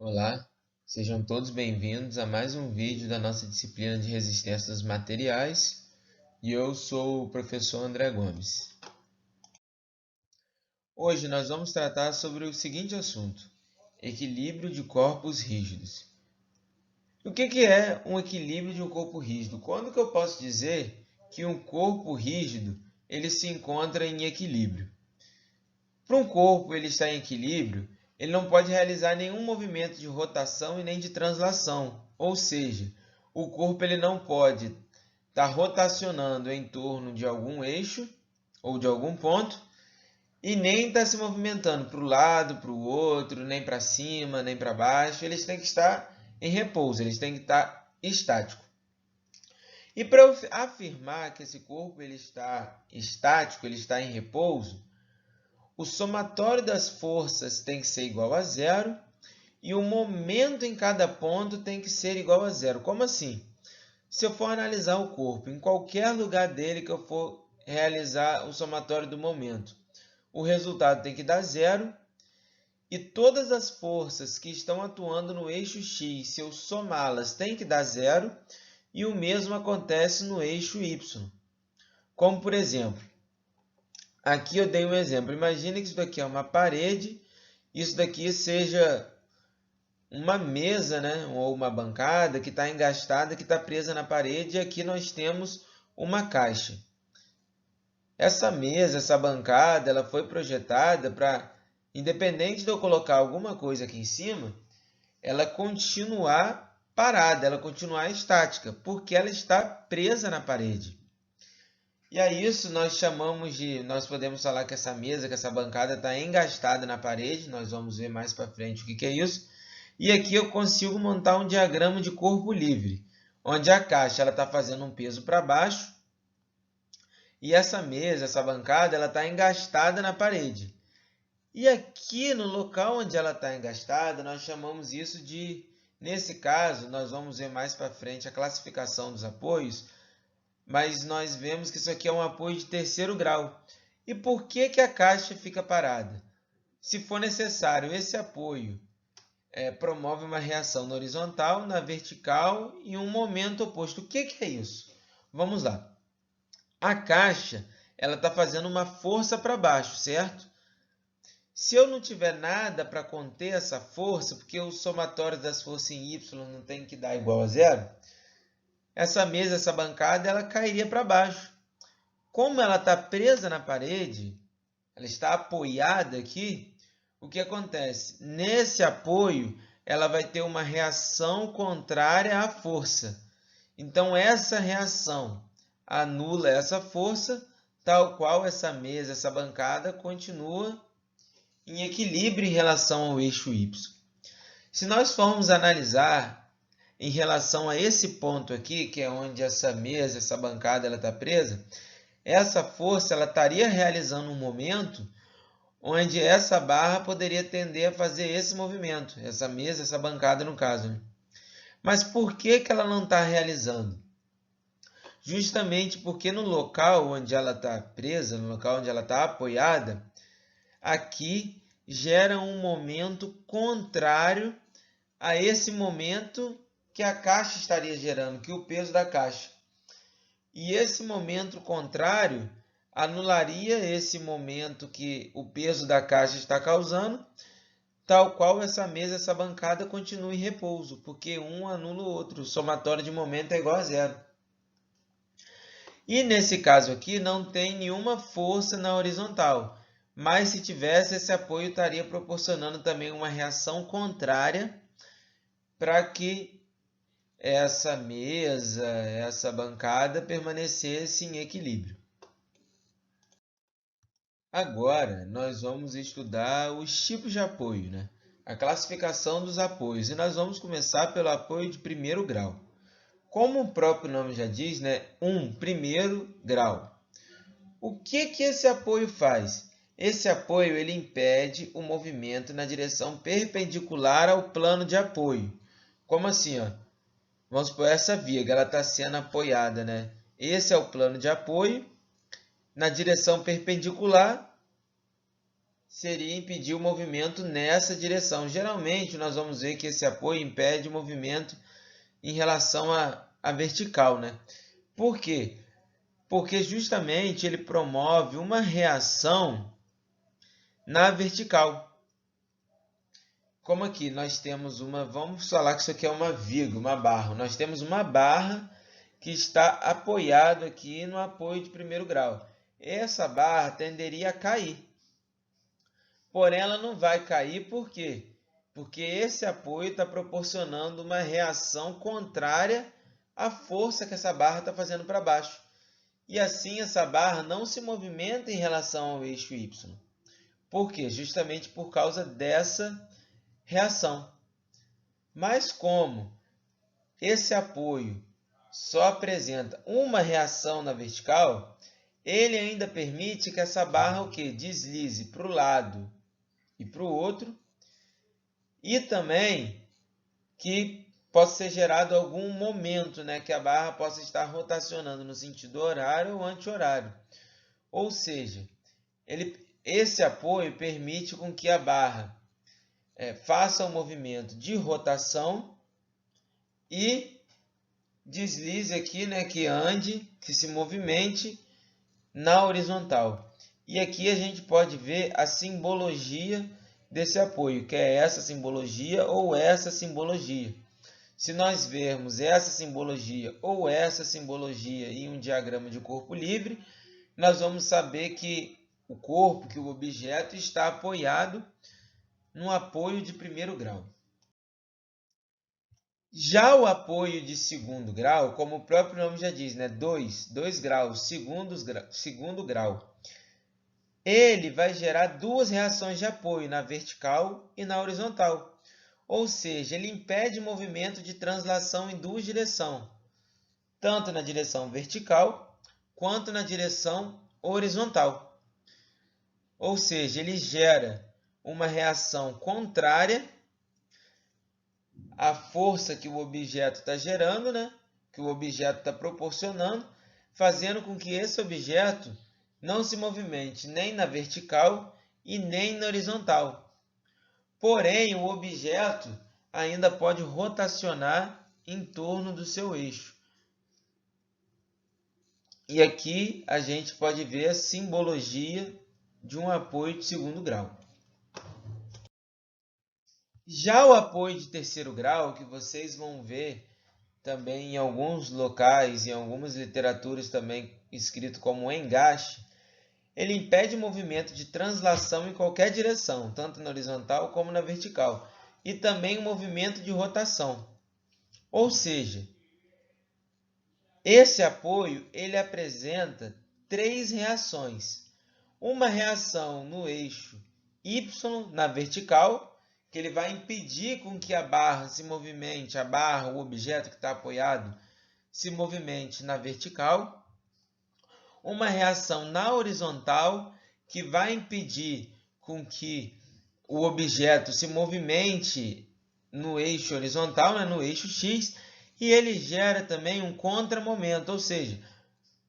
Olá, sejam todos bem-vindos a mais um vídeo da nossa disciplina de resistência dos materiais e eu sou o professor André Gomes. Hoje nós vamos tratar sobre o seguinte assunto: equilíbrio de corpos rígidos. O que é um equilíbrio de um corpo rígido? Quando que eu posso dizer que um corpo rígido ele se encontra em equilíbrio? Para um corpo ele estar em equilíbrio, ele não pode realizar nenhum movimento de rotação e nem de translação, ou seja, o corpo ele não pode estar rotacionando em torno de algum eixo ou de algum ponto e nem estar se movimentando para o lado, para o outro, nem para cima, nem para baixo. Eles têm que estar em repouso, eles têm que estar estáticos. E para eu afirmar que esse corpo ele está estático, ele está em repouso, o somatório das forças tem que ser igual a zero e o momento em cada ponto tem que ser igual a zero. Como assim? Se eu for analisar o corpo, em qualquer lugar dele que eu for realizar o somatório do momento, o resultado tem que dar zero e todas as forças que estão atuando no eixo X, se eu somá-las, tem que dar zero e o mesmo acontece no eixo Y. Como, por exemplo, aqui eu dei um exemplo. Imagine que isso daqui é uma parede, isso daqui seja uma mesa, né, ou uma bancada que está engastada, que está presa na parede, e aqui nós temos uma caixa. Essa mesa, essa bancada, ela foi projetada para, independente de eu colocar alguma coisa aqui em cima, ela continuar parada, ela continuar estática, porque ela está presa na parede. E a isso nós chamamos de, nós podemos falar que essa mesa, que essa bancada está engastada na parede, nós vamos ver mais para frente o que é isso. E aqui eu consigo montar um diagrama de corpo livre, onde a caixa está fazendo um peso para baixo e essa mesa, essa bancada, ela está engastada na parede. E aqui no local onde ela está engastada, nós chamamos isso de, nesse caso, nós vamos ver mais para frente a classificação dos apoios, mas nós vemos que isso aqui é um apoio de terceiro grau. E por que a caixa fica parada? Se for necessário, esse apoio promove uma reação na horizontal, na vertical e um momento oposto. O que é isso? Vamos lá. A caixa ela está fazendo uma força para baixo, certo? Se eu não tiver nada para conter essa força, porque o somatório das forças em Y não tem que dar igual a zero, essa mesa, essa bancada, ela cairia para baixo. Como ela está presa na parede, ela está apoiada aqui, o que acontece? Nesse apoio, ela vai ter uma reação contrária à força. Então, essa reação anula essa força, tal qual essa mesa, essa bancada, continua em equilíbrio em relação ao eixo Y. Se nós formos analisar em relação a esse ponto aqui, que é onde essa mesa, essa bancada está presa, essa força ela estaria realizando um momento onde essa barra poderia tender a fazer esse movimento, essa mesa, essa bancada no caso. Né? Mas por que ela não está realizando? Justamente porque no local onde ela está presa, no local onde ela está apoiada, aqui gera um momento contrário a esse momento que a caixa estaria gerando, que é o peso da caixa. E esse momento contrário anularia esse momento que o peso da caixa está causando, tal qual essa mesa, essa bancada continua em repouso, porque um anula o outro, o somatório de momento é igual a zero. E nesse caso aqui não tem nenhuma força na horizontal, mas se tivesse, esse apoio estaria proporcionando também uma reação contrária para que essa mesa, essa bancada permanecesse em equilíbrio. Agora, nós vamos estudar os tipos de apoio, né? A classificação dos apoios. E nós vamos começar pelo apoio de primeiro grau. Como o próprio nome já diz, né? Primeiro grau. O que esse apoio faz? Esse apoio ele impede o movimento na direção perpendicular ao plano de apoio. Como assim? Ó? Vamos supor essa viga, ela está sendo apoiada, né? Esse é o plano de apoio. Na direção perpendicular, seria impedir o movimento nessa direção. Geralmente, nós vamos ver que esse apoio impede o movimento em relação à vertical, né? Por quê? Porque justamente ele promove uma reação na vertical. Como aqui nós temos vamos falar que isso aqui é uma viga, uma barra. Nós temos uma barra que está apoiado aqui no apoio de primeiro grau. Essa barra tenderia a cair. Porém, ela não vai cair, por quê? Porque esse apoio está proporcionando uma reação contrária à força que essa barra está fazendo para baixo. E assim essa barra não se movimenta em relação ao eixo Y. Por quê? Justamente por causa dessa reação. Mas como esse apoio só apresenta uma reação na vertical, ele ainda permite que essa barra deslize para o lado e para o outro, e também que possa ser gerado algum momento, né, que a barra possa estar rotacionando no sentido horário ou anti-horário. Ou seja, esse apoio permite com que a barra faça um movimento de rotação e deslize aqui, né, que se movimente na horizontal. E aqui a gente pode ver a simbologia desse apoio, que é essa simbologia ou essa simbologia. Se nós vermos essa simbologia ou essa simbologia em um diagrama de corpo livre, nós vamos saber que o corpo, que o objeto está apoiado num apoio de primeiro grau. Já o apoio de segundo grau, como o próprio nome já diz, né? 2 graus, segundo grau. Ele vai gerar duas reações de apoio, na vertical e na horizontal. Ou seja, ele impede o movimento de translação em duas direções, tanto na direção vertical quanto na direção horizontal. Ou seja, ele gera uma reação contrária à força que o objeto está gerando, né? Que o objeto está proporcionando, fazendo com que esse objeto não se movimente nem na vertical e nem na horizontal. Porém, o objeto ainda pode rotacionar em torno do seu eixo. E aqui a gente pode ver a simbologia de um apoio de segundo grau. Já o apoio de terceiro grau, que vocês vão ver também em alguns locais, em algumas literaturas também escrito como engaste, ele impede o movimento de translação em qualquer direção, tanto na horizontal como na vertical, e também o movimento de rotação. Ou seja, esse apoio ele apresenta três reações. Uma reação no eixo Y, na vertical, que ele vai impedir com que a barra se movimente, o objeto que está apoiado, se movimente na vertical. Uma reação na horizontal, que vai impedir com que o objeto se movimente no eixo horizontal, né, no eixo X, e ele gera também um contramomento, ou seja,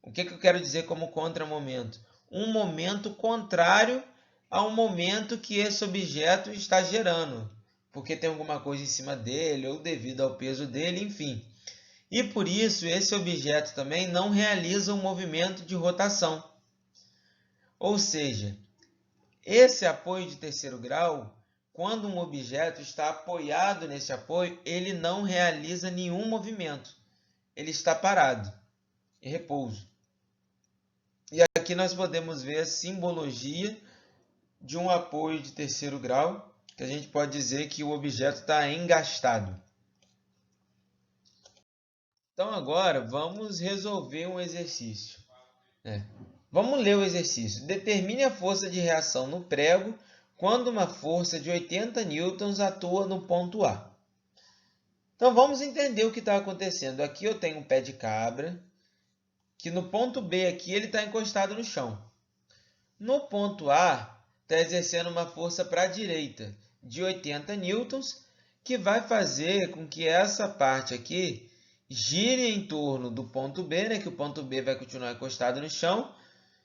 o que eu quero dizer como contramomento? Um momento contrário ao momento que esse objeto está gerando, porque tem alguma coisa em cima dele, ou devido ao peso dele, enfim. E por isso, esse objeto também não realiza um movimento de rotação. Ou seja, esse apoio de terceiro grau, quando um objeto está apoiado nesse apoio, ele não realiza nenhum movimento. Ele está parado, em repouso. E aqui nós podemos ver a simbologia de um apoio de terceiro grau, que a gente pode dizer que o objeto está engastado. Então agora vamos resolver um exercício. Vamos ler o exercício. Determine a força de reação no prego quando uma força de 80 newtons atua no ponto A. Então vamos entender o que está acontecendo. Aqui eu tenho um pé de cabra, que no ponto B aqui ele está encostado no chão. No ponto A, está exercendo uma força para a direita de 80 newtons, que vai fazer com que essa parte aqui gire em torno do ponto B, né? Que o ponto B vai continuar encostado no chão.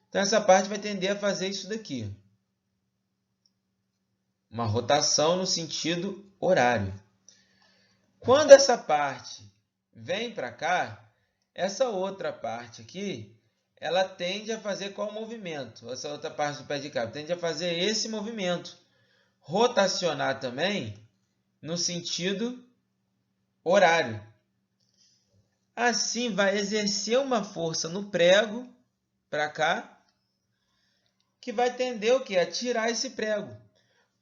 Então, essa parte vai tender a fazer isso daqui. uma rotação no sentido horário. Quando essa parte vem para cá, essa outra parte aqui, ela tende a fazer qual movimento? Essa outra parte do pé de cabra tende a fazer esse movimento. Rotacionar também no sentido horário. Assim, vai exercer uma força no prego, para cá, que vai tender o quê? A tirar esse prego.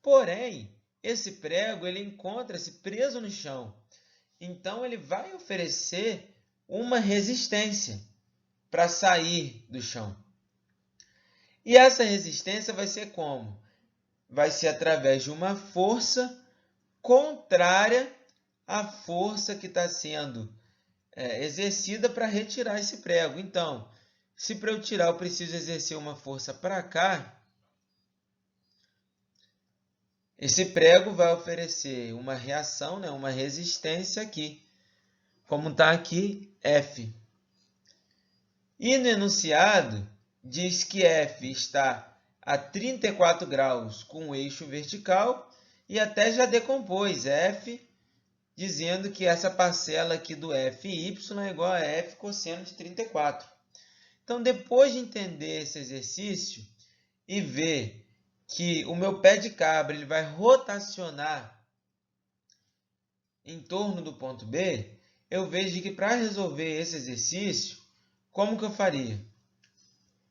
Porém, esse prego ele encontra-se preso no chão. Então, ele vai oferecer uma resistência para sair do chão. E essa resistência vai ser como? Vai ser através de uma força contrária à força que está sendo exercida para retirar esse prego. Então, se para eu tirar eu preciso exercer uma força para cá, esse prego vai oferecer uma reação, uma resistência aqui, como está aqui, F. E no enunciado, diz que F está a 34 graus com o eixo vertical e até já decompôs F, dizendo que essa parcela aqui do FY é igual a F cosseno de 34. Então, depois de entender esse exercício e ver que o meu pé de cabra ele vai rotacionar em torno do ponto B, eu vejo que para resolver esse exercício, como que eu faria?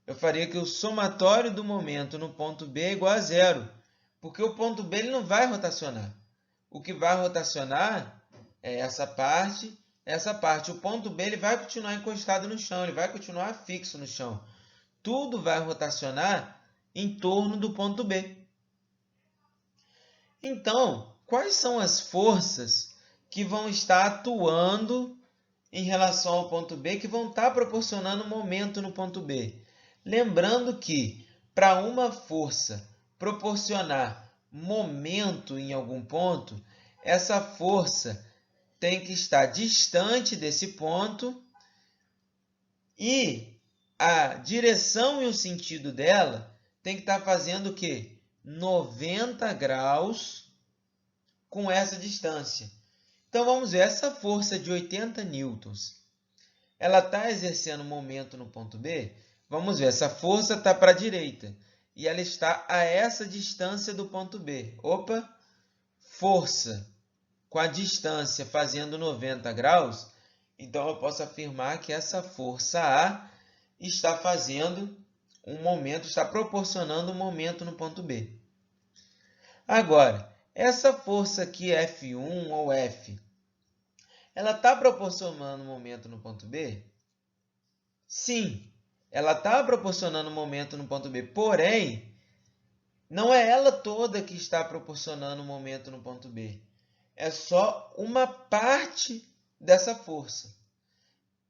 Eu faria que o somatório do momento no ponto B é igual a zero, porque o ponto B ele não vai rotacionar. O que vai rotacionar é essa parte, essa parte. O ponto B ele vai continuar encostado no chão, ele vai continuar fixo no chão. Tudo vai rotacionar em torno do ponto B. Então, quais são as forças que vão estar atuando em relação ao ponto B, que vão estar proporcionando momento no ponto B? Lembrando que, para uma força proporcionar momento em algum ponto, essa força tem que estar distante desse ponto e a direção e o sentido dela tem que estar fazendo o quê? 90 graus com essa distância. Então, vamos ver, essa força de 80 newtons, ela está exercendo momento no ponto B? Vamos ver, essa força está para a direita e ela está a essa distância do ponto B. Opa! Força com a distância fazendo 90 graus, então eu posso afirmar que essa força A está fazendo um momento, está proporcionando um momento no ponto B. Agora, essa força aqui, F1 ou F, ela está proporcionando um momento no ponto B? Sim, ela está proporcionando um momento no ponto B, porém, não é ela toda que está proporcionando um momento no ponto B. É só uma parte dessa força.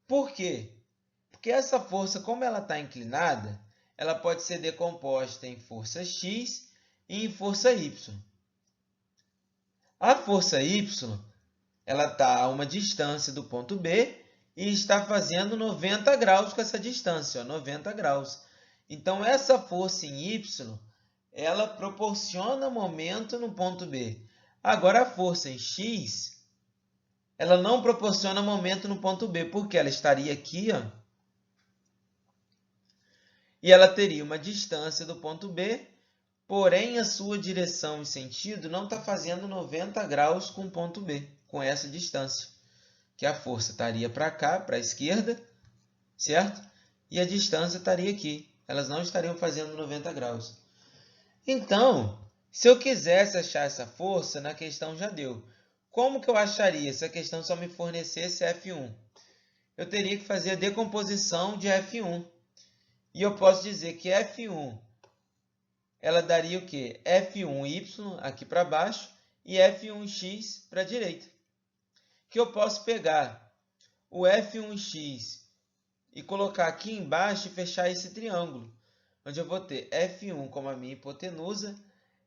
Por quê? Porque essa força, como ela está inclinada, ela pode ser decomposta em força X e em força Y. A força Y ela está a uma distância do ponto B e está fazendo 90 graus com essa distância, 90 graus. Então, essa força em Y, ela proporciona momento no ponto B. Agora, a força em X, ela não proporciona momento no ponto B, porque ela estaria aqui, ó, e ela teria uma distância do ponto B, porém, a sua direção e sentido não está fazendo 90 graus com o ponto B, com essa distância. Que a força estaria para cá, para a esquerda, certo? E a distância estaria aqui. Elas não estariam fazendo 90 graus. Então, se eu quisesse achar essa força, na questão já deu. Como que eu acharia se a questão só me fornecesse F1? Eu teria que fazer a decomposição de F1. E eu posso dizer que F1, ela daria o quê? F1y aqui para baixo e F1x para a direita. Que eu posso pegar o F1x e colocar aqui embaixo e fechar esse triângulo, onde eu vou ter F1 como a minha hipotenusa,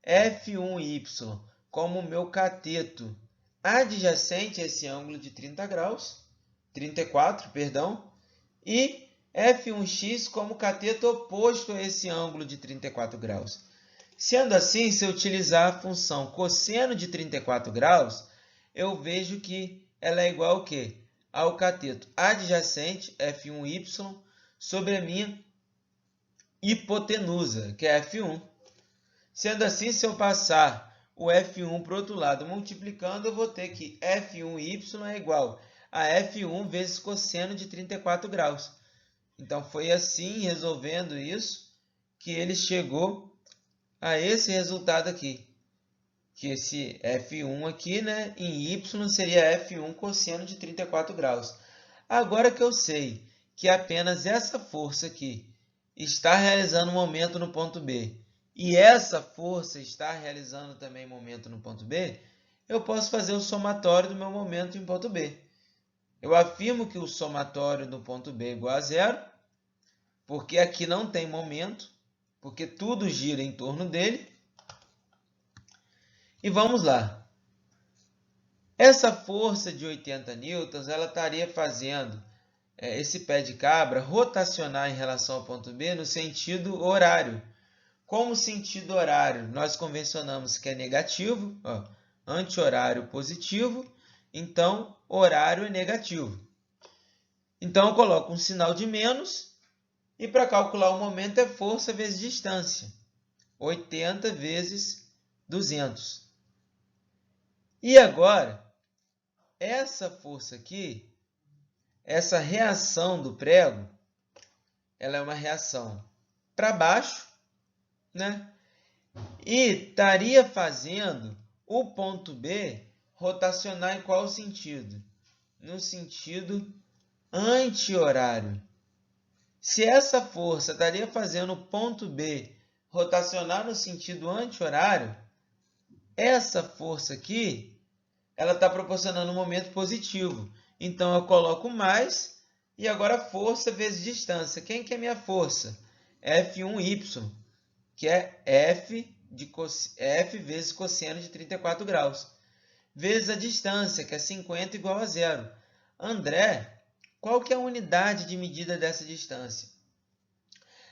F1y como o meu cateto adjacente a esse ângulo de 34, perdão, e F1x como cateto oposto a esse ângulo de 34 graus. Sendo assim, se eu utilizar a função cosseno de 34 graus, eu vejo que ela é igual ao quê? Ao cateto adjacente, F1y, sobre a minha hipotenusa, que é F1. Sendo assim, se eu passar o F1 para o outro lado multiplicando, eu vou ter que F1y é igual a F1 vezes cosseno de 34 graus. Então, foi assim, resolvendo isso, que ele chegou a esse resultado aqui. Que esse F1 aqui, né, em y seria F1 cosseno de 34 graus. Agora que eu sei que apenas essa força aqui está realizando momento no ponto B e essa força está realizando também momento no ponto B, eu posso fazer o somatório do meu momento em ponto B. Eu afirmo que o somatório do ponto B é igual a zero, porque aqui não tem momento, porque tudo gira em torno dele. E vamos lá. Essa força de 80 newtons, ela estaria fazendo esse pé de cabra rotacionar em relação ao ponto B no sentido horário. Como sentido horário, nós convencionamos que é negativo, anti-horário positivo, então horário é negativo. Então eu coloco um sinal de menos e para calcular o momento é força vezes distância, 80 vezes 200. E agora, essa força aqui, essa reação do prego, ela é uma reação para baixo, né? E estaria fazendo o ponto B rotacionar em qual sentido? No sentido anti-horário. Se essa força estaria fazendo o ponto B rotacionar no sentido anti-horário, essa força aqui, ela está proporcionando um momento positivo. Então, eu coloco mais e agora força vezes distância. Quem que é minha força? F1y, que é F vezes cosseno de 34 graus. Vezes a distância, que é 50 igual a zero. André, qual que é a unidade de medida dessa distância?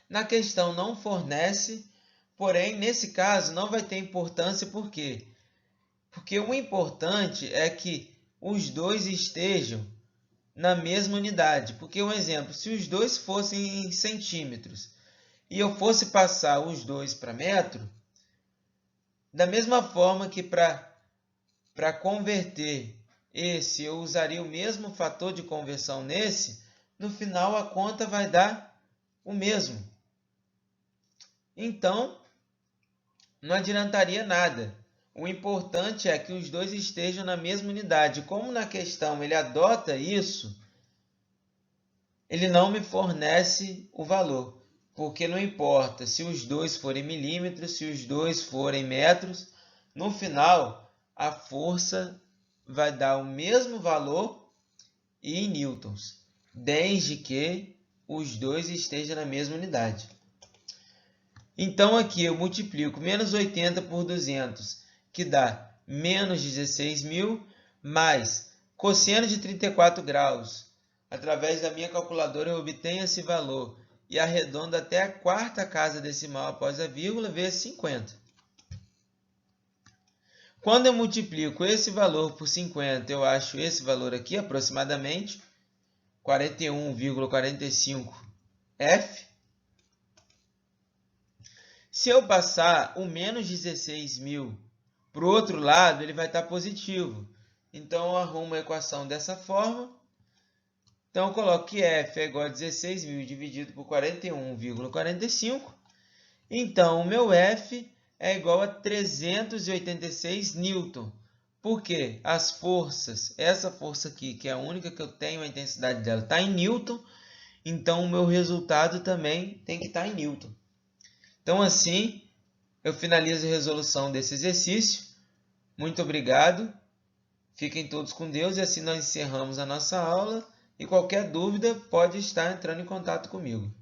Na questão não fornece, porém, nesse caso, não vai ter importância, por quê? Porque o importante é que os dois estejam na mesma unidade. Porque, um exemplo, se os dois fossem em centímetros e eu fosse passar os dois para metro, da mesma forma que para converter esse, eu usaria o mesmo fator de conversão nesse, no final a conta vai dar o mesmo. Então, não adiantaria nada. O importante é que os dois estejam na mesma unidade. Como na questão ele adota isso, ele não me fornece o valor. Porque não importa se os dois forem milímetros, se os dois forem metros, no final a força vai dar o mesmo valor e em newtons, desde que os dois estejam na mesma unidade. Então aqui eu multiplico menos 80 por 200, que dá menos 16.000, mais cosseno de 34 graus. Através da minha calculadora eu obtenho esse valor e arredondo até a quarta casa decimal após a vírgula, vezes 50. Quando eu multiplico esse valor por 50, eu acho esse valor aqui, aproximadamente 41,45 F. Se eu passar o menos 16.000 para o outro lado, ele vai estar positivo. Então, eu arrumo a equação dessa forma. Então, eu coloco que F é igual a 16.000 dividido por 41,45. Então, o meu F é igual a 386 newton. Por quê? As forças, essa força aqui, que é a única que eu tenho, a intensidade dela está em newton. Então, o meu resultado também tem que estar em newton. Então, assim, eu finalizo a resolução desse exercício. Muito obrigado. Fiquem todos com Deus e assim nós encerramos a nossa aula. E qualquer dúvida pode estar entrando em contato comigo.